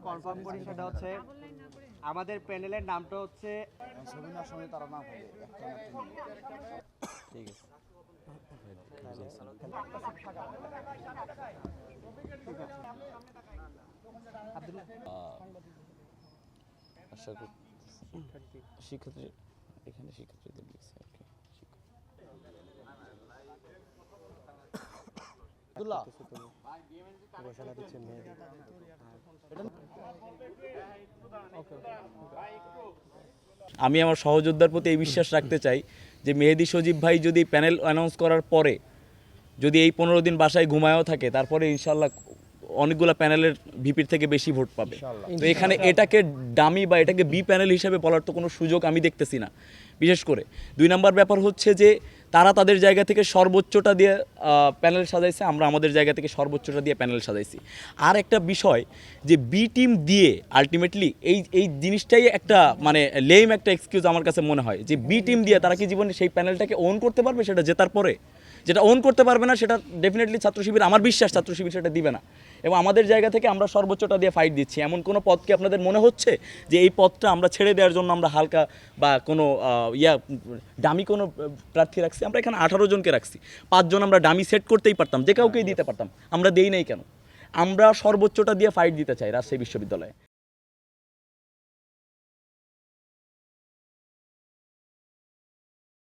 Confirm করি, সেটা হচ্ছে আমাদের প্যানেলের নামটা হচ্ছে সবিনার সঙ্গে তারা না পাবে একটা না তিন। ঠিক আছে। আশা করি শিক্ষার্থী এখানে শিক্ষার্থীদের লিখছে আর কি। আমি আমার সহযোদ্ধার প্রতি এই বিশ্বাস রাখতে চাই যে মেহেদী সজীব ভাই যদি প্যানেল অ্যানাউন্স করার পরে যদি এই 15 দিন বাসায় ঘুমায়ও থাকে, তারপরে ইনশাল্লাহ অনেকগুলো প্যানেলের ভিপির থেকে বেশি ভোট পাবে। তো এখানে এটাকে ডামি বা এটাকে বি প্যানেল হিসেবে বলার তো কোনো সুযোগ আমি দেখতেছি না। বিশেষ করে 2 নম্বর ব্যাপার হচ্ছে যে তারা তাদের জায়গা থেকে সর্বোচ্চটা দিয়ে প্যানেল সাজাইছে, আমরা আমাদের জায়গা থেকে সর্বোচ্চটা দিয়ে প্যানেল সাজাইছি। আর একটা বিষয় যে বি টিম দিয়ে আলটিমেটলি এই জিনিসটাই একটা মানে লেম একটা এক্সকিউজ আমার কাছে মনে হয় যে বি টিম দিয়ে তারা কি জীবনে সেই প্যানেলটাকে ওন করতে পারবে সেটা জেতার পরে? যেটা ওন করতে পারবে না সেটা ডেফিনেটলি ছাত্র শিবির, আমার বিশ্বাস ছাত্র শিবির সেটা দিবে না। এবং আমাদের জায়গা থেকে আমরা সর্বোচ্চটা দিয়ে ফাইট দিচ্ছি। এমন কোনো পদ কি আপনাদের মনে হচ্ছে যে এই পদটা আমরা ছেড়ে দেওয়ার জন্য আমরা হালকা বা কোনো ডামি কোনো প্রার্থী রাখছি? আমরা এখানে 18 জনকে রাখছি, 5 জন আমরা ডামি সেট করতেই পারতাম, যে কাউকেই দিতে পারতাম, আমরা দেই নাই কেন? আমরা সর্বোচ্চটা দিয়ে ফাইট দিতে চাই রাজশাহী বিশ্ববিদ্যালয়ে।